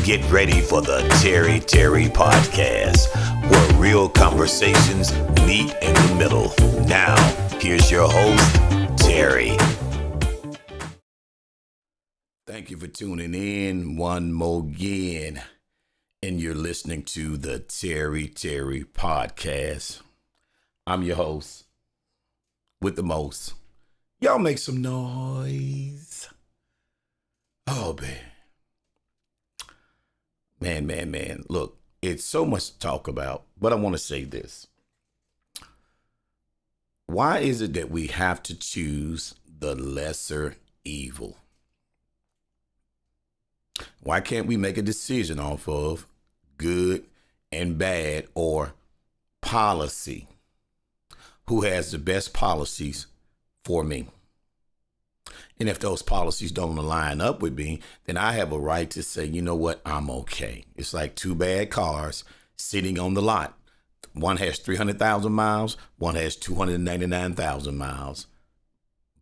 Get ready for the Terry Podcast, where real conversations meet in the middle. Now, here's your host, Terry. Thank you for tuning in one more again. And you're listening to the Terry Podcast. I'm your host with the most. Y'all make some noise. Oh, man. Look, it's so much to talk about, but I want to say this. Why is it that we have to choose the lesser evil? Why can't we make a decision off of good and bad or policy? Who has the best policies for me? And if those policies don't line up with me, then I have a right to say, you know what, I'm okay. It's like two bad cars sitting on the lot. One has 300,000 miles, one has 299,000 miles.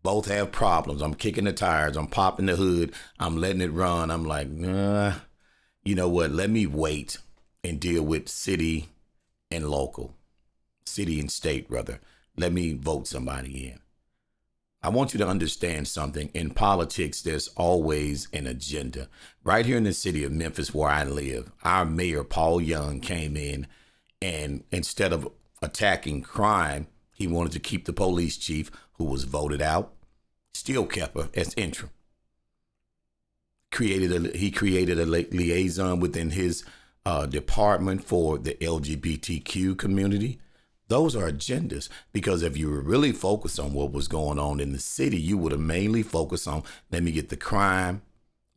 Both have problems. I'm kicking the tires, I'm popping the hood, I'm letting it run. I'm like, nah, you know what, let me wait and deal with city and local. City and state, rather. Let me vote somebody in. I want you to understand something. In politics, there's always an agenda. Right here in the city of Memphis, where I live, our mayor, Paul Young, came in and instead of attacking crime, he wanted to keep the police chief, who was voted out, still kept her as interim. He created a liaison within his department for the LGBTQ community. Those are agendas, because if you were really focused on what was going on in the city, you would have mainly focused on, let me get the crime,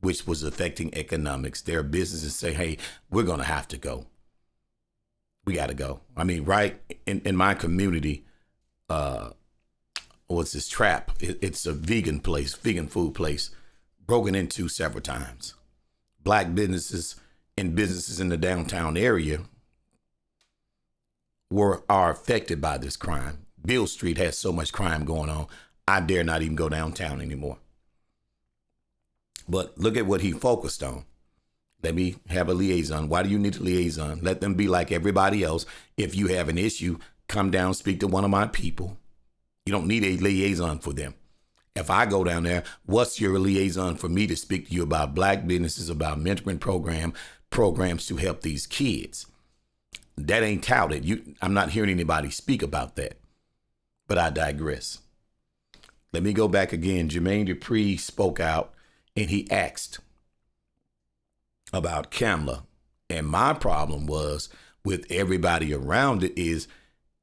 which was affecting economics. There are businesses say, hey, we're going to have to go. We got to go. I mean, right in my community, what's this Trap? It's a vegan place, vegan food place, broken into several times. Black businesses and businesses in the downtown area are affected by this crime. Beale Street has so much crime going on, I dare not even go downtown anymore. But look at what he focused on. Let me have a liaison. Why do you need a liaison? Let them be like everybody else. If you have an issue, come down, speak to one of my people. You don't need a liaison for them. If I go down there, what's your liaison for me to speak to you about black businesses, about mentoring programs to help these kids? That ain't touted. I'm not hearing anybody speak about that, but I digress. Let me go back again. Jermaine Dupri spoke out and he asked about Kamala. And my problem was with everybody around it is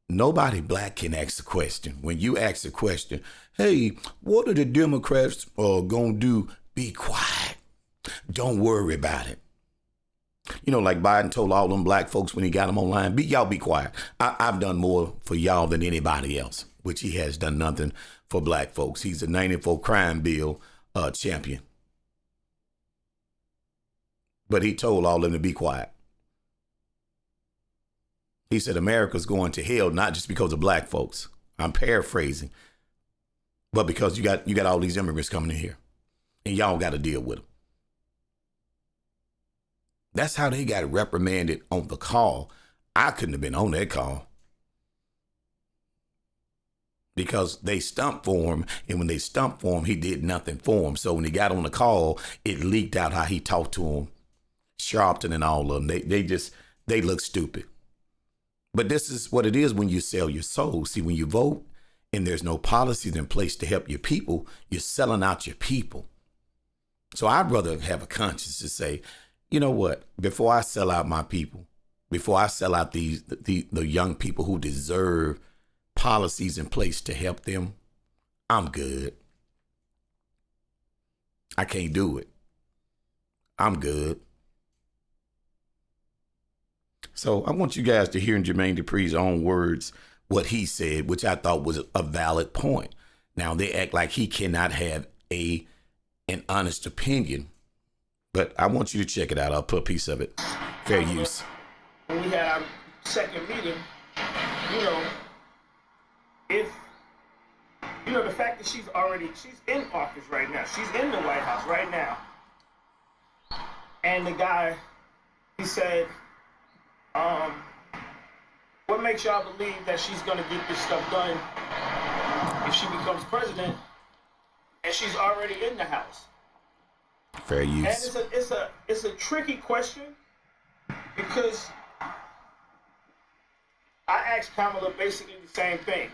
nobody black can ask a question. When you ask a question, hey, what are the Democrats going to do? Be quiet. Don't worry about it. You know, like Biden told all them black folks when he got them online, y'all be quiet. I've done more for y'all than anybody else, which he has done nothing for black folks. He's a 94 crime bill champion. But he told all of them to be quiet. He said America's going to hell, not just because of black folks. I'm paraphrasing. But because you got all these immigrants coming in here. And y'all got to deal with them. That's how they got reprimanded on the call. I couldn't have been on that call. Because they stumped for him. And when they stumped for him, he did nothing for him. So when he got on the call, it leaked out how he talked to him. Sharpton and all of them. They look stupid. But this is what it is when you sell your soul. See, when you vote and there's no policies in place to help your people, you're selling out your people. So I'd rather have a conscience to say, you know what, before I sell out my people, before I sell out the young people who deserve policies in place to help them, I'm good. I can't do it. I'm good. So I want you guys to hear in Jermaine Dupri's own words what he said, which I thought was a valid point. Now they act like he cannot have an honest opinion, but I want you to check it out. I'll put a piece of it. Fair use. When we had our second meeting, the fact that she's in office right now, she's in the White House right now, and the guy he said, what makes y'all believe that she's gonna get this stuff done if she becomes president and she's already in the House? Fair use. And it's a tricky question because I asked Kamala basically the same thing,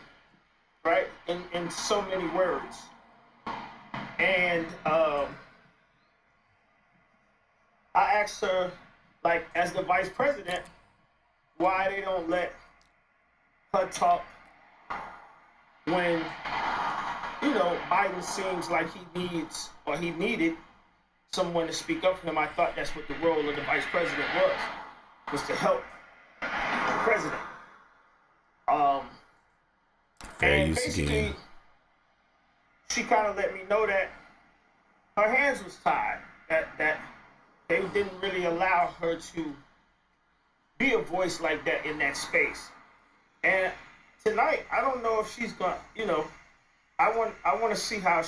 right? In so many words. And I asked her, like, as the vice president, why they don't let her talk when, you know, Biden seems like he needed someone to speak up for him. I thought that's what the role of the vice president was to help the president. And basically, she kind of let me know that her hands was tied, that they didn't really allow her to be a voice like that in that space. And tonight, I don't know if she's gonna, you know, I want to see how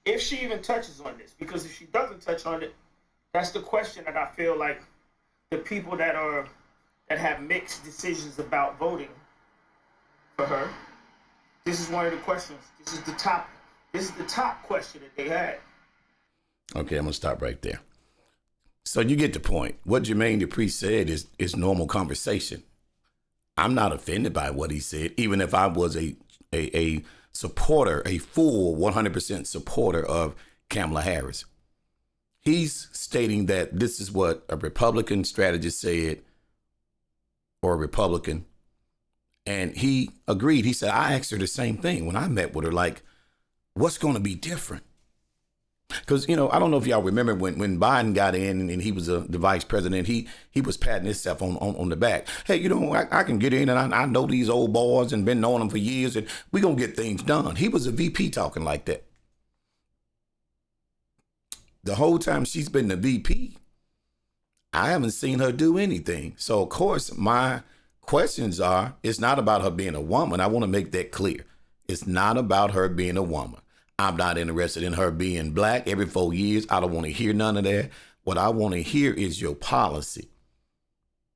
if she even touches on this, because if she doesn't touch on it, that's the question that I feel like the people that have mixed decisions about voting for her, this is one of the questions. This is the top question that they had. Okay, I'm gonna stop right there. So you get the point. What Jermaine Dupri said is normal conversation. I'm not offended by what he said, even if I was a supporter, a full 100% supporter of Kamala Harris. He's stating that this is what a Republican strategist said, or a Republican, and he agreed. He said, I asked her the same thing when I met with her, like, what's going to be different? Because, you know, I don't know if y'all remember when Biden got in and he was the vice president, he was patting himself on the back. Hey, you know, I can get in and I know these old boys and been knowing them for years and we're going to get things done. He was a VP talking like that. The whole time she's been the VP, I haven't seen her do anything. So, of course, my questions are, it's not about her being a woman. I want to make that clear. It's not about her being a woman. I'm not interested in her being black every 4 years. I don't want to hear none of that. What I want to hear is your policy.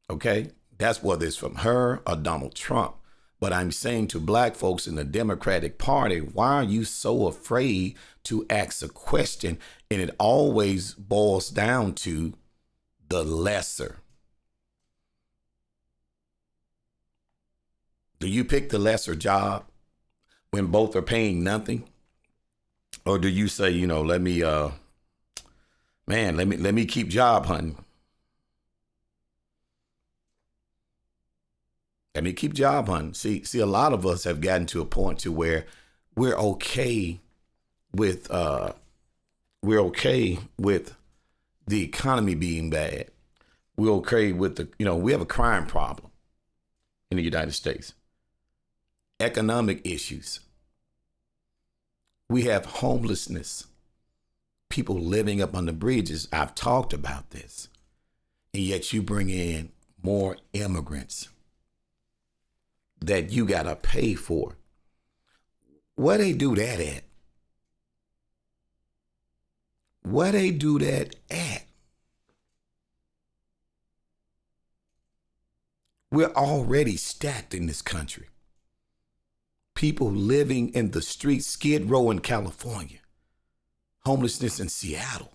Okay? That's whether it's from her or Donald Trump. But I'm saying to black folks in the Democratic Party, why are you so afraid to ask a question? And it always boils down to the lesser. Do you pick the lesser job when both are paying nothing? Or do you say, you know, let me keep job hunting. Let me keep job hunting. See, a lot of us have gotten to a point to where we're okay with the economy being bad. We're okay with we have a crime problem in the United States. Economic issues. We have homelessness, people living up on the bridges. I've talked about this. And yet you bring in more immigrants that you got to pay for. Where they do that at? Where they do that at? We're already stacked in this country. People living in the streets, Skid Row in California, homelessness in Seattle,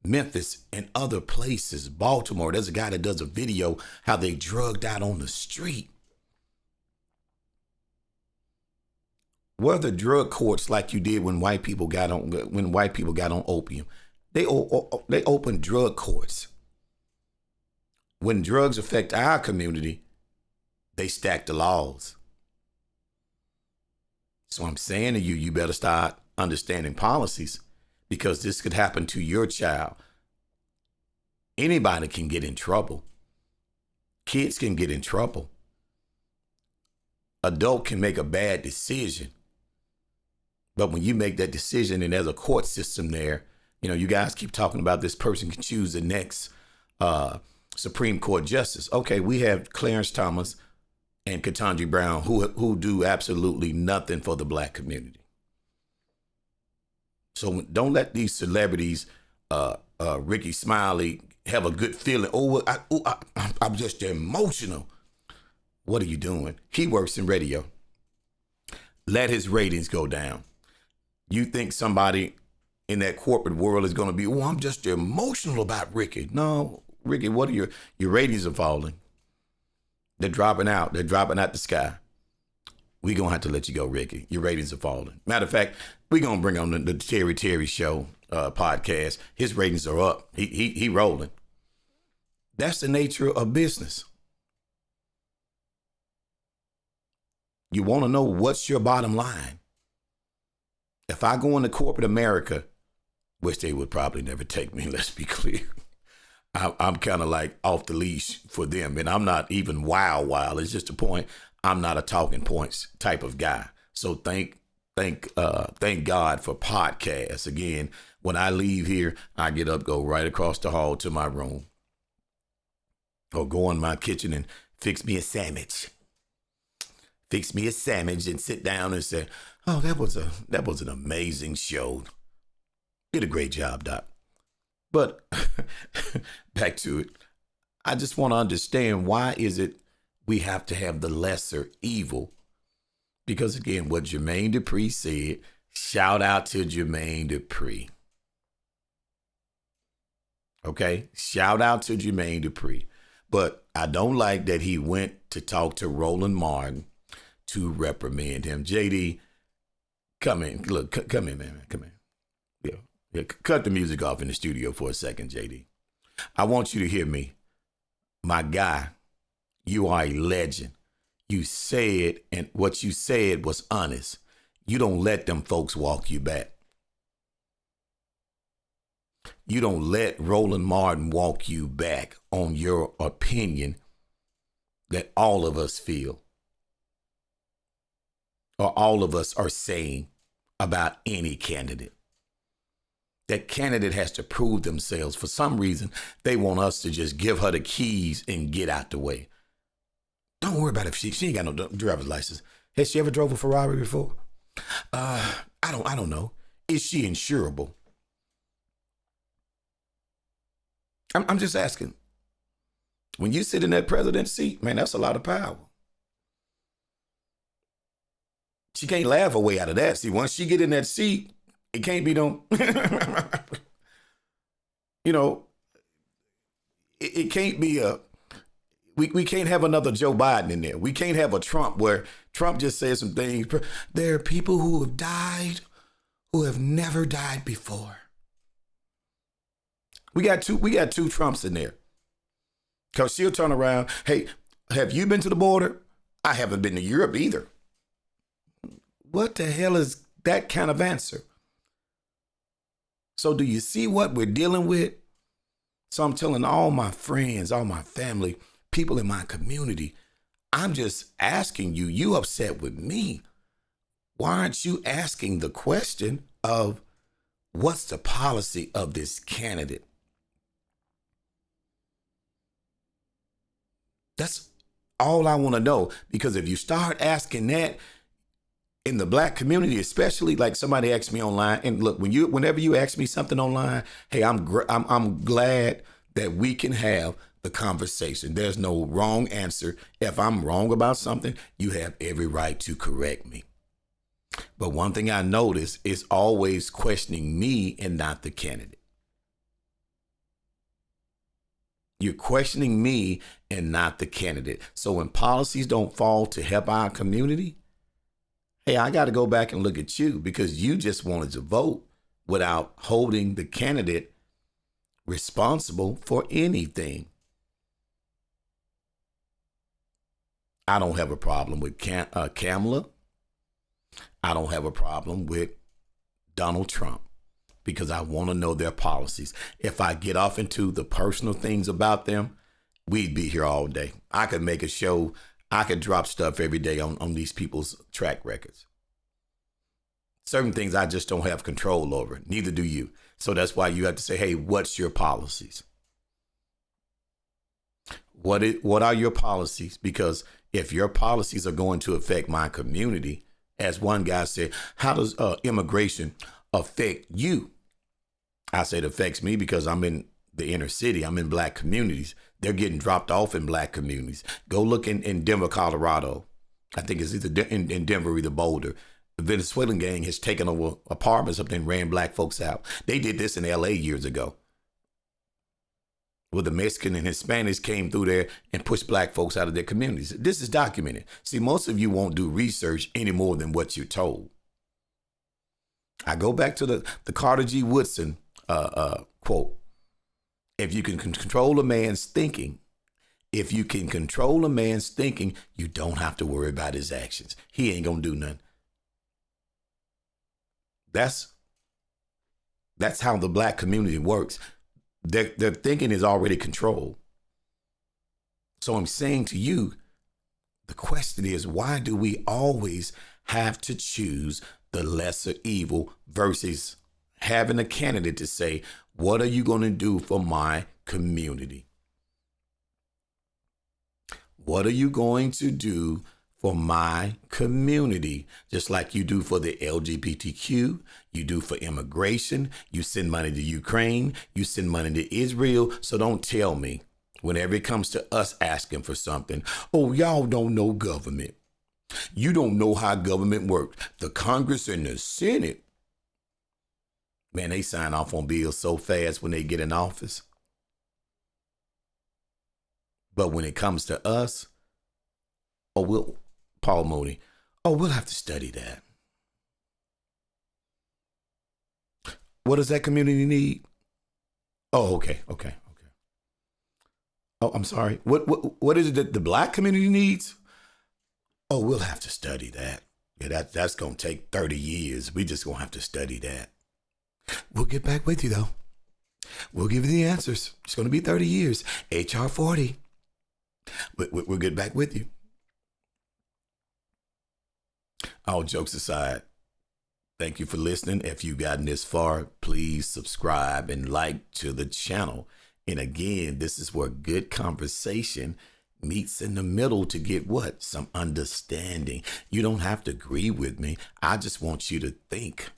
Memphis, and other places, Baltimore. There's a guy that does a video how they drugged out on the street. Were the drug courts like you did when white people got on opium? They opened drug courts. When drugs affect our community, they stack the laws. So I'm saying to you, you better start understanding policies, because this could happen to your child. Anybody can get in trouble. Kids can get in trouble. Adult can make a bad decision. But when you make that decision and there's a court system there, you know, you guys keep talking about this person can choose the next Supreme Court justice. Okay, we have Clarence Thomas and Ketanji Brown, who do absolutely nothing for the black community. So don't let these celebrities Ricky Smiley have a good feeling. I'm just emotional. What are you doing? He works in radio. Let his ratings go down. You think somebody in that corporate world is going to be, I'm just emotional about Ricky. No, Ricky, what are your ratings are falling. They're dropping out. They're dropping out the sky. We're going to have to let you go, Ricky. Your ratings are falling. Matter of fact, we're going to bring on the Terry Show podcast. His ratings are up. He rolling. That's the nature of business. You want to know what's your bottom line. If I go into corporate America, which they would probably never take me, let's be clear. I'm kind of like off the leash for them. And I'm not even wild. It's just a point. I'm not a talking points type of guy. So thank God for podcasts. Again, when I leave here, I get up, go right across the hall to my room, or go in my kitchen and fix me a sandwich. And sit down and say, oh, that was an amazing show. Did a great job, Doc. But back to it. I just want to understand, why is it we have to have the lesser evil? Because again, what Jermaine Dupri said, shout out to Jermaine Dupri. Okay? Shout out to Jermaine Dupri. But I don't like that he went to talk to Roland Martin to reprimand him. JD, come in. Look, come in, man. Come in. Yeah, cut the music off in the studio for a second, JD. I want you to hear me. My guy, you are a legend. You said, and what you said was honest. You don't let them folks walk you back. You don't let Roland Martin walk you back on your opinion that all of us feel, or all of us are saying about any candidate. That candidate has to prove themselves. For some reason, they want us to just give her the keys and get out the way. Don't worry about it. She ain't got no driver's license. Has she ever drove a Ferrari before? I don't know. Is she insurable? I'm just asking. When you sit in that president's seat, man, that's a lot of power. She can't laugh her way out of that. See, once she get in that seat, it can't be no, it can't be we can't have another Joe Biden in there. We can't have a Trump where Trump just says some things. There are people who have died who have never died before. We got two Trumps in there. Because she'll turn around, hey, have you been to the border? I haven't been to Europe either. What the hell is that kind of answer? So do you see what we're dealing with? So I'm telling all my friends, all my family, people in my community, I'm just asking you, you upset with me. Why aren't you asking the question of what's the policy of this candidate? That's all I want to know. Because if you start asking that, in the black community, especially, like somebody asked me online, and look, whenever you ask me something online, hey, I'm glad that we can have the conversation. There's no wrong answer. If I'm wrong about something, you have every right to correct me. But one thing I notice is always questioning me and not the candidate. You're questioning me and not the candidate. So when policies don't fall to help our community, hey, I got to go back and look at you, because you just wanted to vote without holding the candidate responsible for anything. I don't have a problem with Kamala. I don't have a problem with Donald Trump, because I want to know their policies. If I get off into the personal things about them, we'd be here all day. I could make a show. I could drop stuff every day on these people's track records. Certain things I just don't have control over. Neither do you. So that's why you have to say, hey, what's your policies? What are your policies? Because if your policies are going to affect my community, as one guy said, how does immigration affect you? I say it affects me because I'm in the inner city. I'm in black communities. They're getting dropped off in black communities. Go look in Denver, Colorado. I think it's either in Denver or either Boulder. The Venezuelan gang has taken over apartments up there and ran black folks out. They did this in LA years ago, where the Mexican and Hispanics came through there and pushed black folks out of their communities. This is documented. See, most of you won't do research any more than what you're told. I go back to the Carter G. Woodson quote. If you can control a man's thinking, you don't have to worry about his actions. He ain't gonna do nothing. That's how the black community works. Their thinking is already controlled. So I'm saying to you, the question is, why do we always have to choose the lesser evil versus having a candidate to say, what are you going to do for my community? What are you going to do for my community? Just like you do for the LGBTQ, you do for immigration, you send money to Ukraine, you send money to Israel. So don't tell me whenever it comes to us asking for something, oh, y'all don't know government. You don't know how government works. The Congress and the Senate, man, they sign off on bills so fast when they get in office. But when it comes to us, Paul Mooney, we'll have to study that. What does that community need? Oh, okay. Oh, I'm sorry. What is it that the black community needs? Oh, we'll have to study that. Yeah, that's going to take 30 years. We just going to have to study that. We'll get back with you, though. We'll give you the answers. It's going to be 30 years. HR 40. We'll get back with you. All jokes aside, thank you for listening. If you've gotten this far, please subscribe and like to the channel. And again, this is where good conversation meets in the middle to get what? Some understanding. You don't have to agree with me. I just want you to think.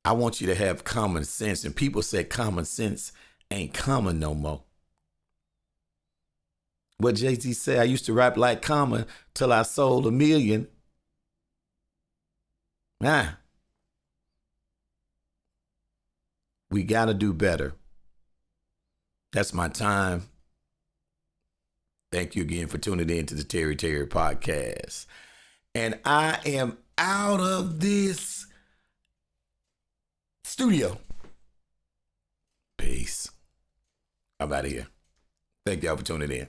I want you to have common sense. And people say common sense ain't common no more. What Jay-Z said, I used to rap like Common till I sold 1 million. We got to do better. That's my time. Thank you again for tuning in to the Terry Podcast. And I am out of this studio. Peace. I'm out of here. Thank y'all for tuning in.